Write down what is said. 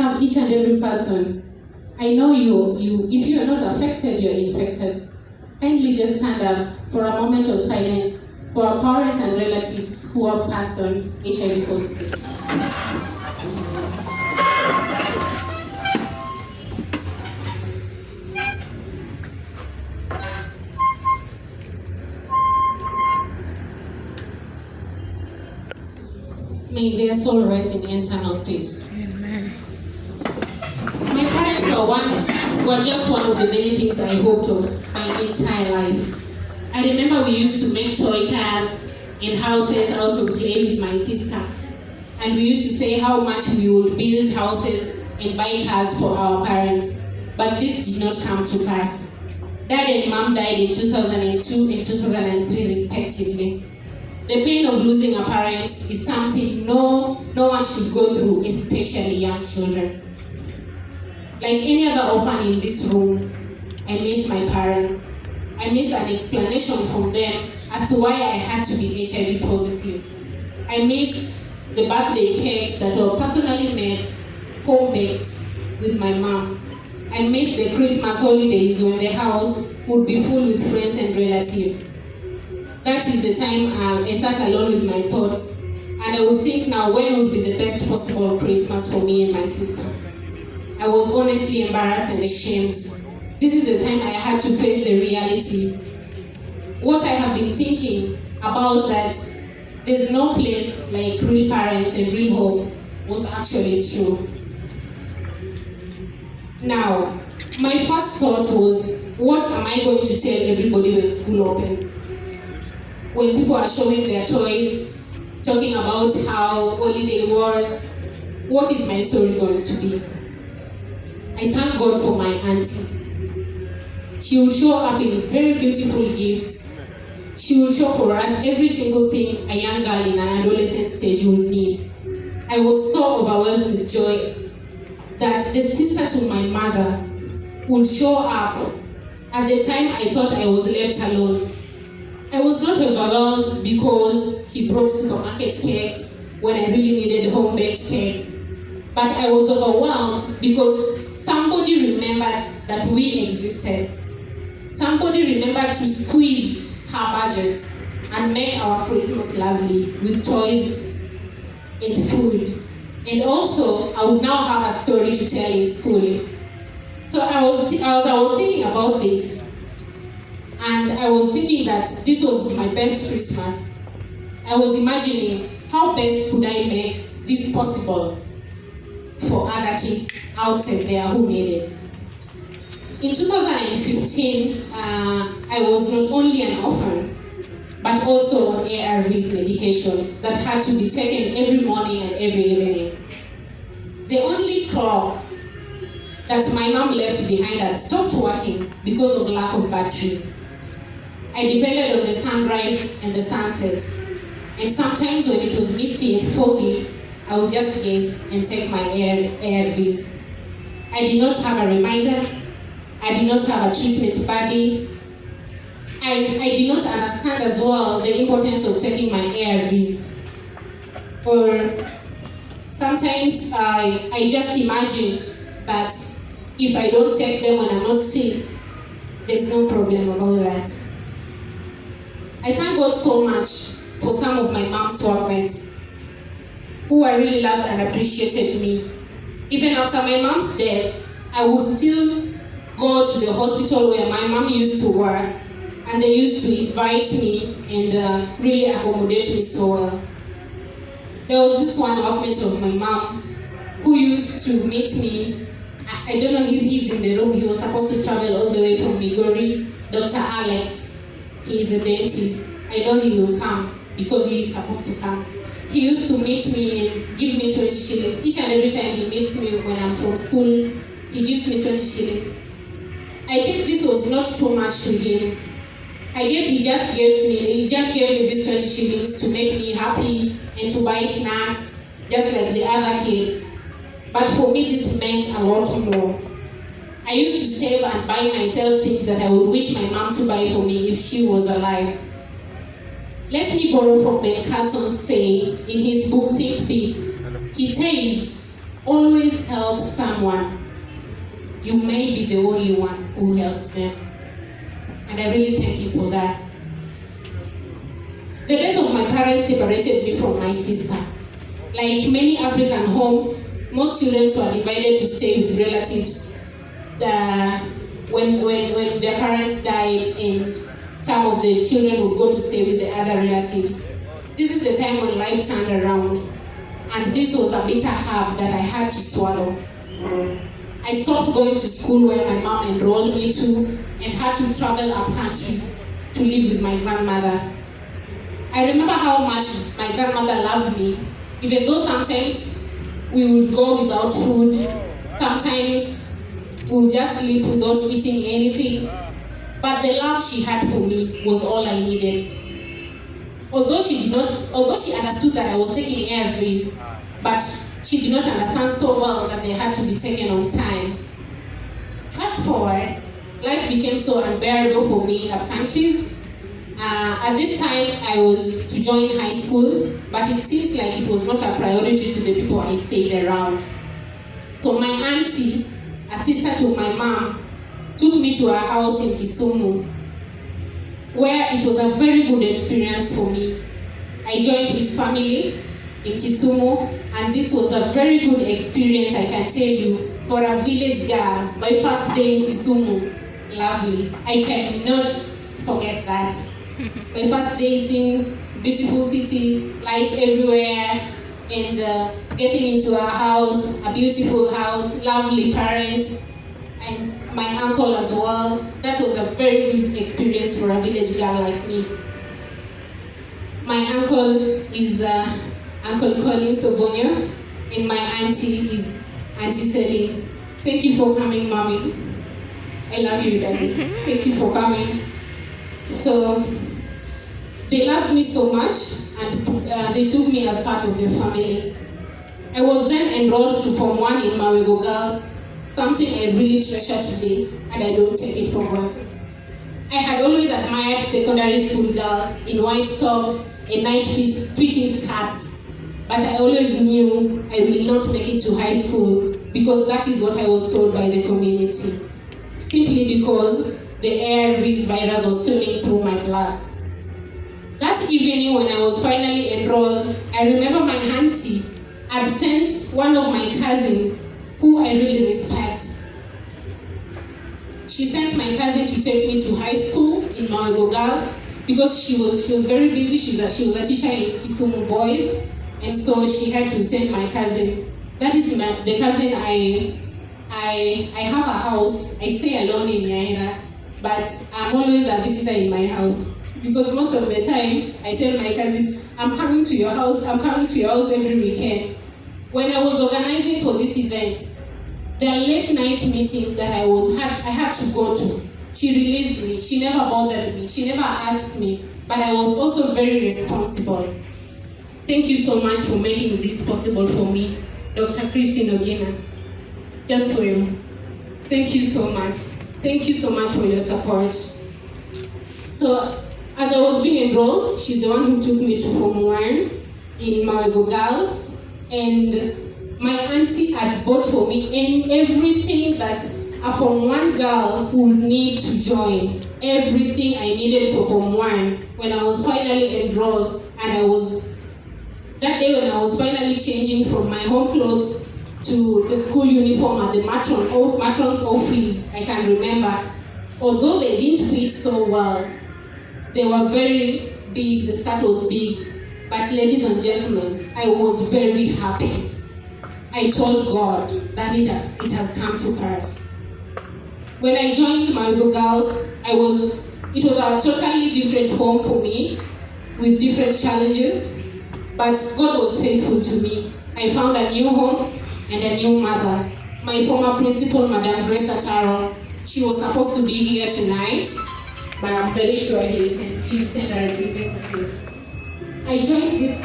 have each and every person. I know if you are not affected, you're infected. Kindly just stand up for a moment of silence for our parents and relatives who are passed on HIV positive. May their soul rest in eternal peace. Amen. My parents were just one of the many things I hoped of my entire life. I remember we used to make toy cars and houses out of clay with my sister. And we used to say how much we would build houses and buy cars for our parents. But this did not come to pass. Dad and mom died in 2002 and 2003 respectively. The pain of losing a parent is something no one should go through, especially young children. Like any other orphan in this room, I miss my parents. I miss an explanation from them as to why I had to be HIV positive. I miss the birthday cakes that were personally made, home-baked, with my mom. I miss the Christmas holidays when the house would be full with friends and relatives. That is the time I sat alone with my thoughts, and I would think now when would be the best possible Christmas for me and my sister. I was honestly embarrassed and ashamed. This is the time I had to face the reality. What I have been thinking about, that there's no place like real parents and real home, was actually true. Now, my first thought was, what am I going to tell everybody when school opens? When people are showing their toys, talking about how holiday was, what is my story going to be? I thank God for my auntie. She will show up in very beautiful gifts. She will show for us every single thing a young girl in an adolescent stage will need. I was so overwhelmed with joy that the sister to my mother would show up at the time I thought I was left alone. I was not overwhelmed because he brought supermarket cakes when I really needed home-baked cakes. But I was overwhelmed because somebody remembered that we existed. Somebody remembered to squeeze her budget and make our Christmas lovely with toys and food. And also, I would now have a story to tell in school. So I was thinking about this. And I was thinking that this was my best Christmas. I was imagining how best could I make this possible for other kids outside there who need it. In 2015, I was not only an orphan, but also on ARVs medication that had to be taken every morning and every evening. The only clock that my mom left behind had stopped working because of lack of batteries. I depended on the sunrise and the sunset. And sometimes when it was misty and foggy, I would just gaze and take my ARVs. I did not have a reminder. I did not have a treatment buddy. And I did not understand as well the importance of taking my ARVs. Or sometimes I just imagined that if I don't take them when I'm not sick, there's no problem about that. I thank God so much for some of my mom's workmates who really loved and appreciated me. Even after my mom's death, I would still go to the hospital where my mom used to work, and they used to invite me and really accommodate me so well. There was this one workmate of my mom who used to meet me. I don't know if he's in the room. He was supposed to travel all the way from Migori. Dr. Alex. He is a dentist. I know he will come because he is supposed to come. He used to meet me and give me 20 shillings. Each and every time he meets me when I'm from school, he gives me 20 shillings. I think this was not too much to him. I guess he just gave me these 20 shillings to make me happy and to buy snacks, just like the other kids. But for me, this meant a lot more. I used to save and buy myself things that I would wish my mom to buy for me if she was alive. Let me borrow from Ben Carson's saying in his book, Think Big. He says, always help someone, you may be the only one who helps them. And I really thank you for that. The death of my parents separated me from my sister. Like many African homes, most children were divided to stay with relatives when their parents died, and some of the children would go to stay with the other relatives. This is the time when life turned around, and this was a bitter herb that I had to swallow. I stopped going to school where my mom enrolled me to, and had to travel up countries to live with my grandmother. I remember how much my grandmother loved me, even though sometimes we would go without food, sometimes we would just sleep without eating anything. But the love she had for me was all I needed. Although she understood that I was taking ARVs, but she did not understand so well that they had to be taken on time. Fast forward, life became so unbearable for me up countries. At this time, I was to join high school, but it seems like it was not a priority to the people I stayed around. So my auntie, a sister to my mom, took me to her house in Kisumu, where it was a very good experience for me. I joined his family in Kisumu, and this was a very good experience, I can tell you, for a village girl. My first day in Kisumu, lovely. I cannot forget that. My first day seeing beautiful city, light everywhere, and getting into a house, a beautiful house, lovely parents, and my uncle as well. That was a very good experience for a village girl like me. My uncle is Uncle Colin Sobonyo, and my auntie is Auntie Sally. Thank you for coming, Mommy. I love you, Daddy. Thank you for coming. So, they loved me so much, and they took me as part of their family. I was then enrolled to Form 1 in Mawego Girls, something I really treasure to date, and I don't take it for granted. I had always admired secondary school girls in white socks and night-fitting skirts, but I always knew I will not make it to high school because that is what I was told by the community, simply because the ARVs virus was swimming through my blood. That evening when I was finally enrolled, I remember my auntie had sent one of my cousins, who I really respect. She sent my cousin to take me to high school in Mawego Girls because she was very busy. She was a teacher in Kisumu Boys, and so she had to send my cousin. That is the cousin I have a house. I stay alone in Nyahera, but I'm always a visitor in my house. Because most of the time, I tell my cousin, I'm coming to your house every weekend. When I was organizing for this event, there are late night meetings that I had to go to. She released me, she never bothered me, she never asked me, but I was also very responsible. Thank you so much for making this possible for me, Dr. Christine Ogina. Just for you. Thank you so much. Thank you so much for your support. So, as I was being enrolled, she's the one who took me to Form 1 in Mawego Girls, and my auntie had bought for me everything that a Form 1 girl would need to join. Everything I needed for Form 1 when I was finally enrolled, and that day when I was finally changing from my home clothes to the school uniform at the matron's office, I can remember, although they didn't fit so well, they were very big, the skirt was big, but ladies and gentlemen, I was very happy. I told God that it has come to pass. When I joined Mawego Girls, it was a totally different home for me, with different challenges, but God was faithful to me. I found a new home and a new mother. My former principal, Madam Grace Ataro, she was supposed to be here tonight, but I'm very sure she sent a representative. I joined this